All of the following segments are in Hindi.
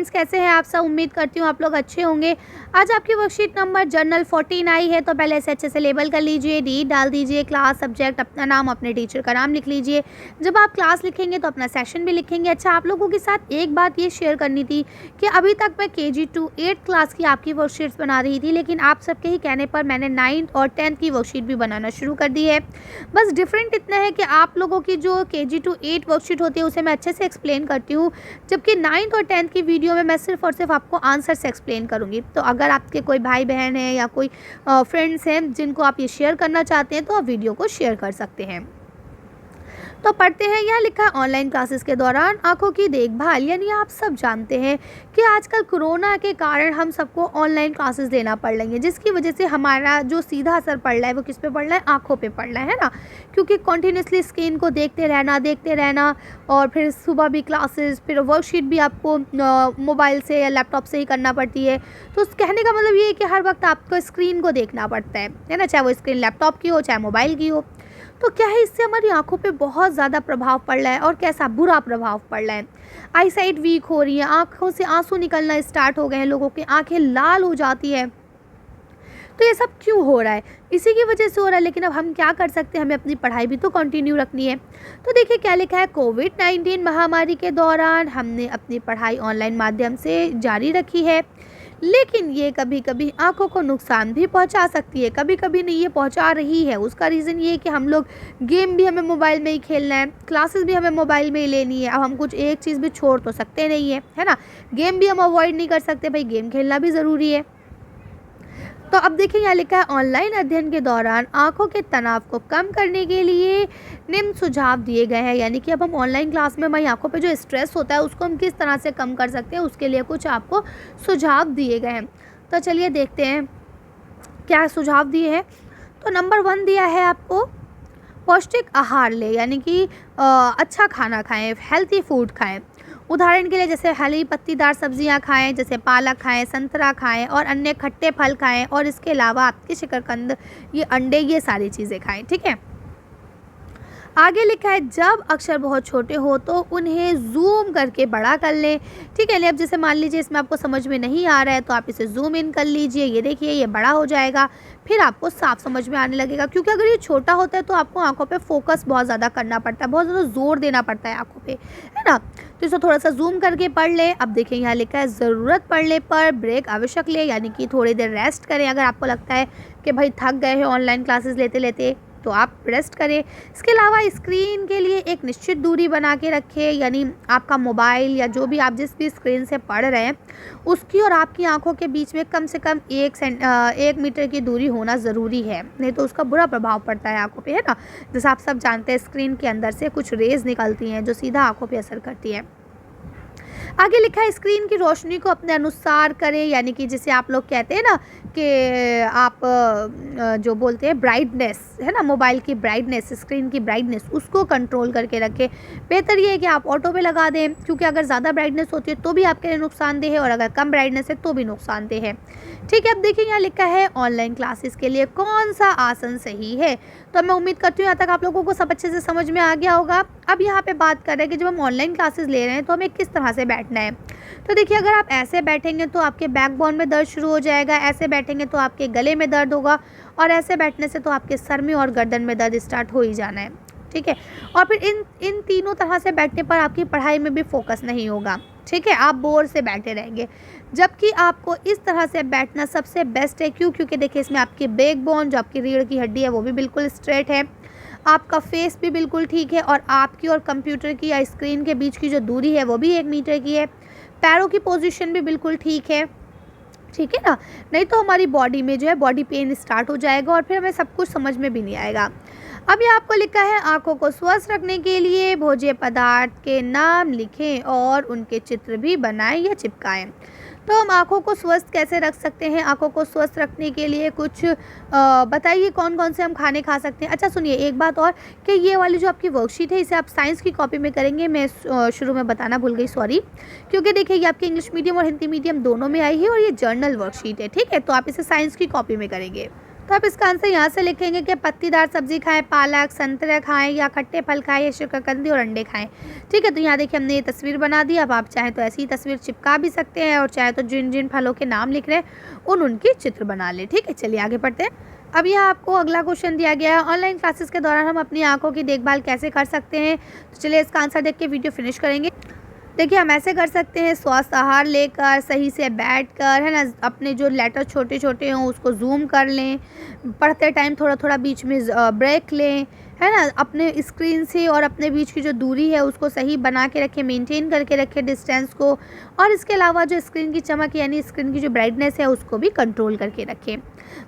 फ्रेंड्स, कैसे हैं आप सब? उम्मीद करती हूँ आप लोग अच्छे होंगे। आज आपकी वर्कशीट नंबर जर्नल 14 आई है, तो पहले इसे अच्छे से लेबल कर लीजिए, डी डाल दीजिए, क्लास, सब्जेक्ट, अपना नाम, अपने टीचर का नाम लिख लीजिए। जब आप क्लास लिखेंगे तो अपना सेशन भी लिखेंगे। अच्छा, आप लोगों के साथ एक बात ये शेयर करनी थी कि अभी तक मैं KG to 8 क्लास की आपकी वर्कशीट्स बना रही थी, लेकिन आप सबके ही कहने पर मैंने 9th और 10th की वर्कशीट भी बनाना शुरू कर दी है। बस डिफरेंट इतना है कि आप लोगों की जो KG to 8 वर्कशीट होती है उसे मैं अच्छे से एक्सप्लेन करती हूँ, जबकि 9th और 10th की वीडियो में मैं सिर्फ और सिर्फ आपको आंसर से एक्सप्लेन करूँगी। तो अगर आपके कोई भाई बहन है या कोई फ्रेंड्स हैं जिनको आप ये शेयर करना चाहते हैं तो आप वीडियो को शेयर कर सकते हैं। तो पढ़ते हैं, यहाँ लिखा है ऑनलाइन क्लासेस के दौरान आंखों की देखभाल। यानी आप सब जानते हैं कि आजकल कोरोना के कारण हम सबको ऑनलाइन क्लासेस देना पड़ रही है, जिसकी वजह से हमारा जो सीधा असर पड़ रहा है वो किस पे पड़ रहा है? आंखों पे पड़ रहा है ना, क्योंकि कॉन्टीन्यूसली स्क्रीन को देखते रहना और फिर सुबह भी क्लासेस, फिर वर्कशीट भी आपको मोबाइल से या लैपटॉप से ही करना पड़ती है। तो कहने का मतलब ये है कि हर वक्त आपको स्क्रीन को देखना पड़ता है ना, चाहे वो स्क्रीन लैपटॉप की हो चाहे मोबाइल की हो। तो क्या है, इससे हमारी आंखों पे बहुत ज़्यादा प्रभाव पड़ रहा है, और कैसा बुरा प्रभाव पड़ रहा है। आई साइट वीक हो रही है, आंखों से आंसू निकलना स्टार्ट हो गए हैं, लोगों की आंखें लाल हो जाती है। तो ये सब क्यों हो रहा है? इसी की वजह से हो रहा है। लेकिन अब हम क्या कर सकते हैं, हमें अपनी पढ़ाई भी तो कंटिन्यू रखनी है। तो देखिए क्या लिखा है, कोविड-19 महामारी के दौरान हमने अपनी पढ़ाई ऑनलाइन माध्यम से जारी रखी है, लेकिन ये कभी कभी आंखों को नुकसान भी पहुंचा सकती है। कभी कभी नहीं, ये पहुंचा रही है। उसका रीज़न ये है कि हम लोग गेम भी हमें मोबाइल में ही खेलना है, क्लासेस भी हमें मोबाइल में ही लेनी है। अब हम कुछ एक चीज़ भी छोड़ तो सकते नहीं है ना। गेम भी हम अवॉइड नहीं कर सकते, भाई गेम खेलना भी ज़रूरी है। तो अब देखिए यहाँ लिखा है, ऑनलाइन अध्ययन के दौरान आंखों के तनाव को कम करने के लिए निम्न सुझाव दिए गए हैं। यानी कि अब हम ऑनलाइन क्लास में हमारी आंखों पे जो स्ट्रेस होता है उसको हम किस तरह से कम कर सकते हैं, उसके लिए कुछ आपको सुझाव दिए गए हैं। तो चलिए देखते हैं क्या सुझाव दिए हैं। तो नंबर 1 दिया है आपको, पौष्टिक आहार ले, यानी कि अच्छा खाना खाएं, हेल्थी फूड खाएं। उदाहरण के लिए जैसे हरी पत्तीदार सब्जियां खाएं, जैसे पालक खाएं, संतरा खाएं और अन्य खट्टे फल खाएं, और इसके अलावा आपके शकरकंद, ये अंडे, ये सारी चीज़ें खाएं। ठीक है, आगे लिखा है, जब अक्षर बहुत छोटे हो तो उन्हें जूम करके बड़ा कर लें। ठीक है, अब जैसे मान लीजिए इसमें आपको समझ में नहीं आ रहा है तो आप इसे जूम इन कर लीजिए। ये देखिए ये बड़ा हो जाएगा, फिर आपको साफ समझ में आने लगेगा। क्योंकि अगर ये छोटा होता है तो आपको आंखों पे फोकस बहुत ज़्यादा करना पड़ता है, बहुत ज़्यादा जोर देना पड़ता है आंखों पे, है ना। तो इसे थोड़ा सा जूम करके पढ़ लें। अब देखिए यहाँ लिखा है, ज़रूरत पड़ने पर ब्रेक आवश्यक ले, यानी कि थोड़ी देर रेस्ट करें। अगर आपको लगता है कि भाई थक गए हैं ऑनलाइन क्लासेस लेते लेते तो आप रेस्ट करें। इसके अलावा स्क्रीन के लिए एक निश्चित दूरी बना के रखें, यानी आपका मोबाइल या जो भी आप जिस भी स्क्रीन से पढ़ रहे हैं उसकी और आपकी आंखों के बीच में कम से कम 1 मीटर की दूरी होना ज़रूरी है, नहीं तो उसका बुरा प्रभाव पड़ता है आंखों पे, है ना। जैसे आप सब जानते हैं स्क्रीन के अंदर से कुछ रेज़ निकलती हैं जो सीधा आंखों पे असर करती हैं। आगे लिखा है, स्क्रीन की रोशनी को अपने अनुसार करें, यानी कि जिसे आप लोग कहते हैं ना कि आप जो बोलते हैं ब्राइटनेस, है ना, मोबाइल की ब्राइटनेस, स्क्रीन की ब्राइटनेस, उसको कंट्रोल करके रखें। बेहतर ये है कि आप ऑटो पे लगा दें, क्योंकि अगर ज़्यादा ब्राइटनेस होती है तो भी आपके लिए नुकसानदेह है, और अगर कम ब्राइटनेस है तो भी नुकसानदेह है। ठीक है, अब देखिए यहाँ लिखा है, ऑनलाइन क्लासेस के लिए कौन सा आसन सही है। तो मैं उम्मीद करती हूँ यहाँ तक आप लोगों को सब अच्छे से समझ में आ गया होगा। अब यहाँ पे बात कर रहे हैं कि जब हम ऑनलाइन क्लासेस ले रहे हैं तो हमें किस तरह से बैठना है। तो देखिए, अगर आप ऐसे बैठेंगे तो आपके बैकबोन में दर्द शुरू हो जाएगा, ऐसे बैठेंगे तो आपके गले में दर्द होगा, और ऐसे बैठने से तो आपके सर में और गर्दन में दर्द स्टार्ट हो ही जाना है। ठीक है, और फिर इन तीनों तरह से बैठने पर आपकी पढ़ाई में भी फोकस नहीं होगा। ठीक है, आप बोर से बैठे रहेंगे, जबकि आपको इस तरह से बैठना सबसे बेस्ट है। क्यों? क्योंकि देखिए इसमें आपकी बैकबोन, जो आपकी रीढ़ की हड्डी है, वो भी बिल्कुल स्ट्रेट है, आपका फेस भी बिल्कुल ठीक है, और आपकी और कंप्यूटर की या स्क्रीन के बीच की जो दूरी है वो भी 1 मीटर की है। पैरों की पोजीशन भी बिल्कुल ठीक है। ठीक है ना, नहीं तो हमारी बॉडी में जो है बॉडी पेन स्टार्ट हो जाएगा, और फिर हमें सब कुछ समझ में भी नहीं आएगा। अब ये आपको लिखा है, आंखों को स्वस्थ रखने के लिए भोज्य पदार्थ के नाम लिखें और उनके चित्र भी बनाएं या चिपकाएं। तो हम आंखों को स्वस्थ कैसे रख सकते हैं? आंखों को स्वस्थ रखने के लिए कुछ बताइए कौन कौन से हम खाने खा सकते हैं। अच्छा सुनिए एक बात और, कि ये वाली जो आपकी वर्कशीट है इसे आप साइंस की कॉपी में करेंगे। मैं शुरू में बताना भूल गई, सॉरी। क्योंकि देखिए ये आपके इंग्लिश मीडियम और हिंदी मीडियम दोनों में आई है, और ये जर्नल वर्कशीट है। ठीक है, तो आप इसे साइंस की कॉपी में करेंगे। तो आप इसका आंसर यहाँ से लिखेंगे कि पत्तीदार सब्जी खाएं, पालक, संतरे खाएं या खट्टे फल खाएं या शकरकंदी और अंडे खाएं। ठीक है, तो यहाँ देखिए हमने ये तस्वीर बना दी। अब आप चाहें तो ऐसी ही तस्वीर चिपका भी सकते हैं और चाहे तो जिन जिन फलों के नाम लिख रहे हैं उनकी चित्र बना लें। ठीक है, चलिए आगे पढ़ते हैं। अब यहाँ आपको अगला क्वेश्चन दिया गया है, ऑनलाइन क्लासेस के दौरान हम अपनी आंखों की देखभाल कैसे कर सकते हैं। तो चलिए इसका आंसर देख के वीडियो फिनिश करेंगे। देखिए हम ऐसे कर सकते हैं, स्वस्थ आहार लेकर, सही से बैठकर, है ना, अपने जो लेटर छोटे छोटे हों उसको जूम कर लें, पढ़ते टाइम थोड़ा थोड़ा बीच में ब्रेक लें, है ना, अपने स्क्रीन से और अपने बीच की जो दूरी है उसको सही बना के रखें, मेंटेन करके रखें डिस्टेंस को। और इसके अलावा जो स्क्रीन की चमक यानी स्क्रीन की जो ब्राइटनेस है उसको भी कंट्रोल करके रखें।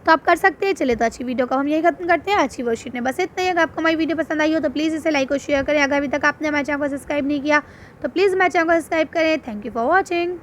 तो आप कर सकते हैं। चलिए तो अच्छी वीडियो को हम यही खत्म करते हैं। अच्छी वर्कशीट में बस इतना ही। अगर आपको हमारी वीडियो पसंद आई हो तो प्लीज़ इसे लाइक और शेयर करें। अगर अभी तक आपने हमारे चैनल को सब्सक्राइब नहीं किया तो प्लीज़ हमारे चैनल को सब्सक्राइब करें। Thank you for watching.